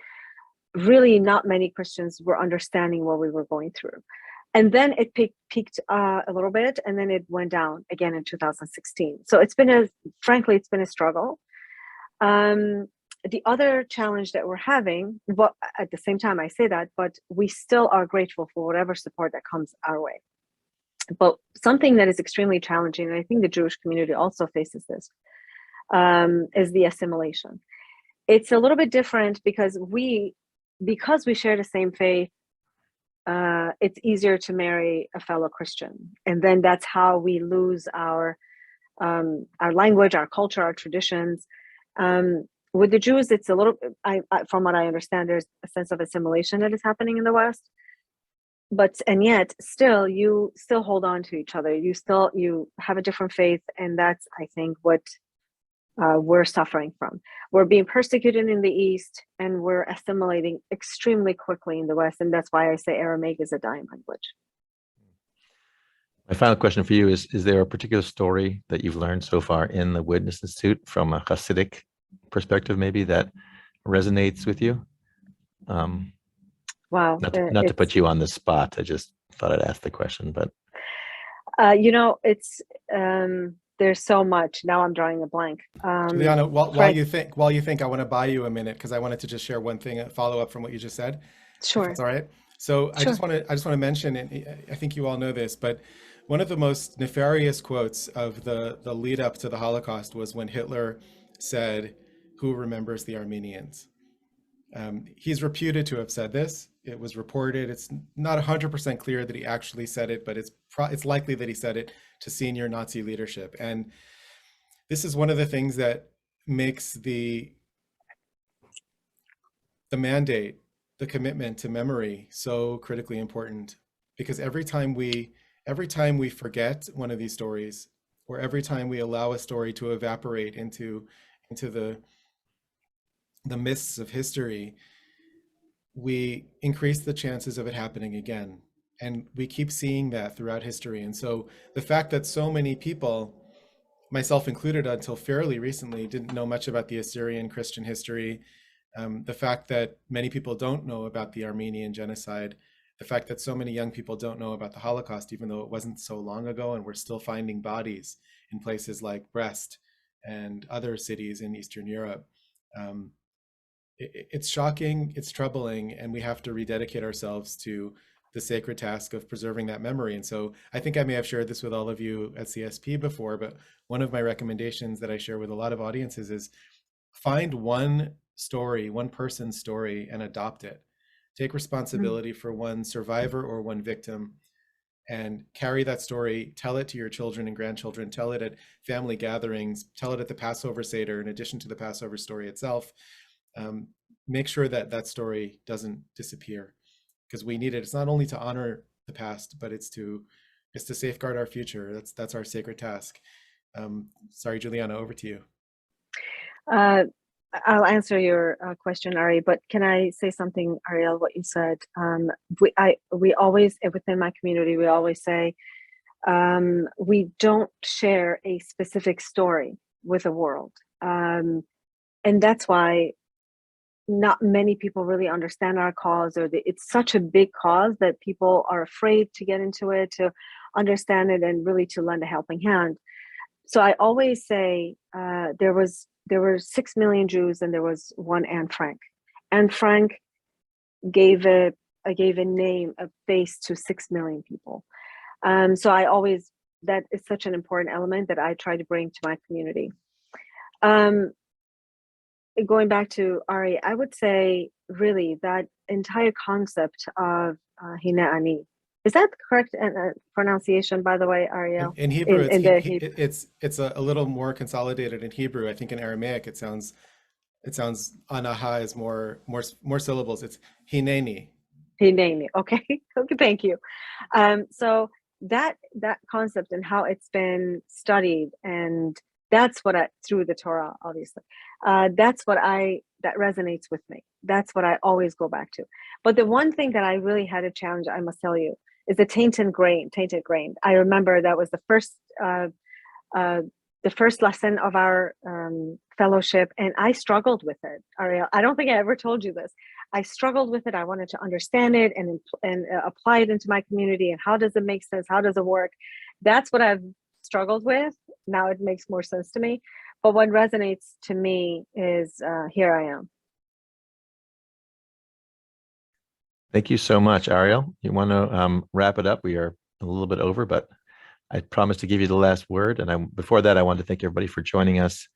Really, not many Christians were understanding what we were going through. And then it peaked a little bit, and then it went down again in 2016. So frankly, it's been a struggle. The other challenge that we're having, but at the same time I say that, but we still are grateful for whatever support that comes our way. But something that is extremely challenging, and I think the Jewish community also faces this, is the assimilation. It's a little bit different because we share the same faith. It's easier to marry a fellow Christian, and then that's how we lose our language, our culture, our traditions. With the Jews, it's a little. From what I understand, there's a sense of assimilation that is happening in the West, and yet you still hold on to each other. You have a different faith, and that's, I think, what we're suffering from. We're being persecuted in the East, and we're assimilating extremely quickly in the West, and that's why I say Aramaic is a dying language. My final question for you is there a particular story that you've learned so far in the Witness Institute from a Hasidic perspective, maybe, that resonates with you? Wow. Not to put you on the spot. I just thought I'd ask the question, but. It's there's so much. Now I'm drawing a blank. Juliana, while you think, I want to buy you a minute because I wanted to just share one thing, a follow up from what you just said. Sure. If that's all right. So Sure. I just want to mention, and I think you all know this, but one of the most nefarious quotes of the lead up to the Holocaust was when Hitler said, "Who remembers the Armenians?" He's reputed to have said this. It was reported. It's not 100% clear that he actually said it, but it's likely that he said it to senior Nazi leadership. And this is one of the things that makes the mandate, the commitment to memory, so critically important. Because every time we forget one of these stories, or every time we allow a story to evaporate into the mists of history, we increase the chances of it happening again. And we keep seeing that throughout history. And so the fact that so many people, myself included until fairly recently, didn't know much about the Assyrian Christian history, the fact that many people don't know about the Armenian genocide, the fact that so many young people don't know about the Holocaust, even though it wasn't so long ago, and we're still finding bodies in places like Brest and other cities in Eastern Europe. It's shocking, it's troubling, and we have to rededicate ourselves to the sacred task of preserving that memory. And so I think I may have shared this with all of you at CSP before, but one of my recommendations that I share with a lot of audiences is find one story, one person's story, and adopt it. Take responsibility for one survivor or one victim, and carry that story, tell it to your children and grandchildren, tell it at family gatherings, tell it at the Passover Seder, in addition to the Passover story itself. Make sure that that story doesn't disappear, because we need it. It's not only to honor the past, but it's to safeguard our future. That's our sacred task. Sorry, Juliana, over to you. Uh, I'll answer your question, Ari, but can I say something, Ariel, what you said? We always, within my community, we always say, we don't share a specific story with the world. And that's why not many people really understand our cause, or it's such a big cause that people are afraid to get into it, to understand it, and really to lend a helping hand. So I always say there were 6 million Jews, and there was one Anne Frank. Anne Frank gave a name, a face to 6 million people. So that is such an important element that I try to bring to my community. Going back to Ari, I would say really that entire concept of Hina'ani, is that correct pronunciation, by the way, Ariel? In Hebrew, Hebrew. it's a little more consolidated in Hebrew. I think in Aramaic it sounds anaha is more syllables. It's hineni. Hineni. Okay. Okay. Thank you. So that concept and how it's been studied, and that's what through the Torah, obviously, that resonates with me. That's what I always go back to. But the one thing that I really had a challenge, I must tell you, is the tainted grain. I remember that was the first lesson of our fellowship, and I struggled with it. Ariel, I don't think I ever told you this. I struggled with it. I wanted to understand it and apply it into my community. And how does it make sense? How does it work? That's what I've struggled with. Now it makes more sense to me. But what resonates to me is here I am. Thank you so much, Ariel. You want to wrap it up? We are a little bit over, but I promised to give you the last word. And before that, I want to thank everybody for joining us.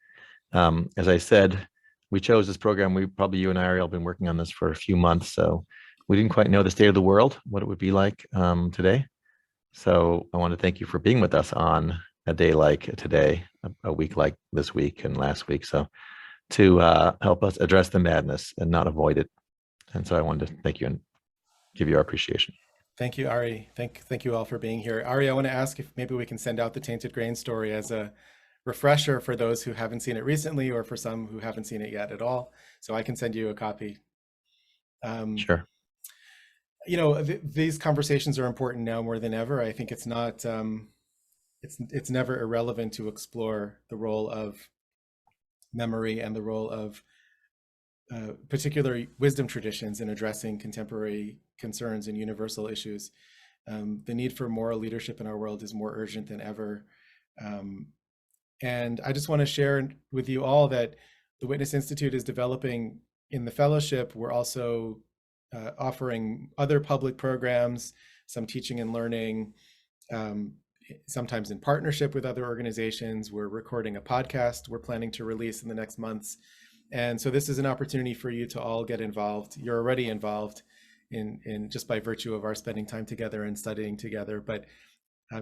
As I said, we chose this program. You and Ariel have been working on this for a few months, so we didn't quite know the state of the world, what it would be like today. So I want to thank you for being with us on a day like today, a week like this week and last week. So to help us address the madness and not avoid it. And so I wanted to thank you and give you our appreciation. Thank you, Ari. Thank you all for being here. Ari, I want to ask if maybe we can send out the Tainted Grain story as a refresher for those who haven't seen it recently, or for some who haven't seen it yet at all. So I can send you a copy. Sure. You know, these conversations are important now more than ever. I think it's not, it's never irrelevant to explore the role of memory and the role of particular wisdom traditions in addressing contemporary concerns and universal issues. The need for moral leadership in our world is more urgent than ever. And I just want to share with you all that the Witness Institute is developing in the fellowship. We're also offering other public programs, some teaching and learning, sometimes in partnership with other organizations. We're recording a podcast we're planning to release in the next months. And so this is an opportunity for you to all get involved. You're already involved in just by virtue of our spending time together and studying together, but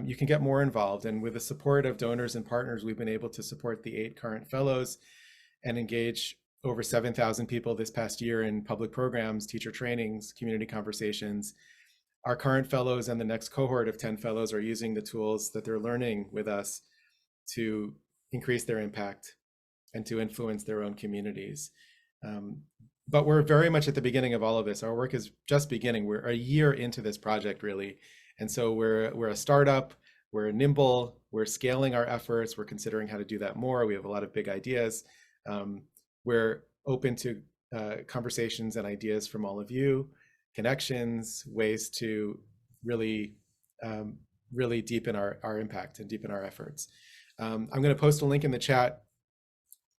you can get more involved. And with the support of donors and partners, we've been able to support the 8 current fellows and engage over 7,000 people this past year in public programs, teacher trainings, community conversations. Our current fellows and the next cohort of 10 fellows are using the tools that they're learning with us to increase their impact and to influence their own communities. But we're very much at the beginning of all of this. Our work is just beginning. We're a year into this project, really. And so we're a startup, we're nimble, we're scaling our efforts, we're considering how to do that more. We have a lot of big ideas. We're open to conversations and ideas from all of you, connections, ways to really, really deepen our impact and deepen our efforts. I'm going to post a link in the chat,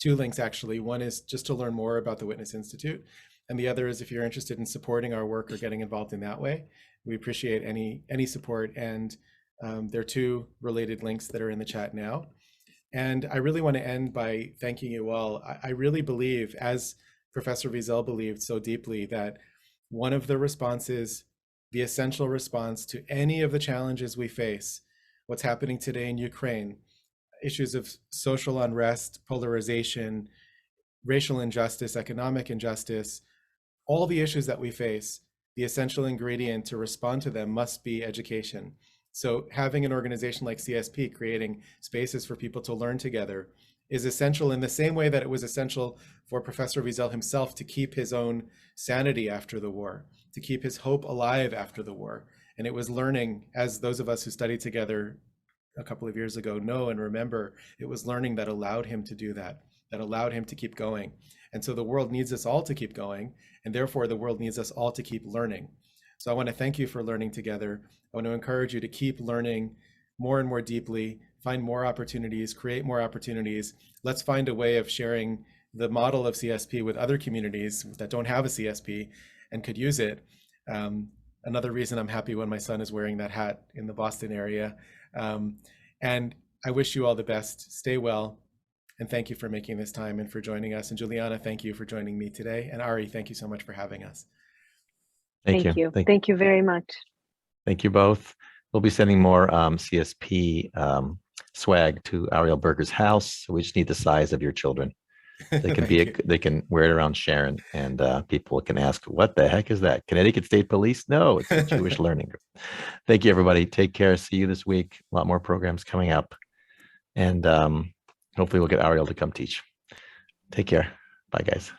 2 links actually. One is just to learn more about the Witness Institute, and the other is if you're interested in supporting our work or getting involved in that way. We appreciate any support, and there are 2 related links that are in the chat now. And I really want to end by thanking you all. I really believe, as Professor Wiesel believed so deeply, that one of the responses, the essential response to any of the challenges we face, what's happening today in Ukraine, issues of social unrest, polarization, racial injustice, economic injustice, all the issues that we face, the essential ingredient to respond to them must be education. So having an organization like CSP creating spaces for people to learn together is essential in the same way that it was essential for Professor Wiesel himself to keep his own sanity after the war, to keep his hope alive after the war. And it was learning, as those of us who studied together a couple of years ago know and remember, it was learning that allowed him to do that, that allowed him to keep going. And so the world needs us all to keep going, and therefore the world needs us all to keep learning. So I want to thank you for learning together. I want to encourage you to keep learning more and more deeply, find more opportunities, create more opportunities. Let's find a way of sharing the model of CSP with other communities that don't have a CSP and could use it. Another reason I'm happy when my son is wearing that hat in the Boston area. And I wish you all the best. Stay well. And thank you for making this time and for joining us. And Juliana, thank you for joining me today. And Ari, thank you so much for having us. Thank you. Thank you very much. Thank you both. We'll be sending more CSP swag to Ariel Burger's house. We just need the size of your children. They can they can wear it around Sharon, and people can ask, "What the heck is that? Connecticut State Police?" No, it's a Jewish learning group. Thank you, everybody. Take care. See you this week. A lot more programs coming up, and hopefully we'll get Ariel to come teach. Take care. Bye, guys.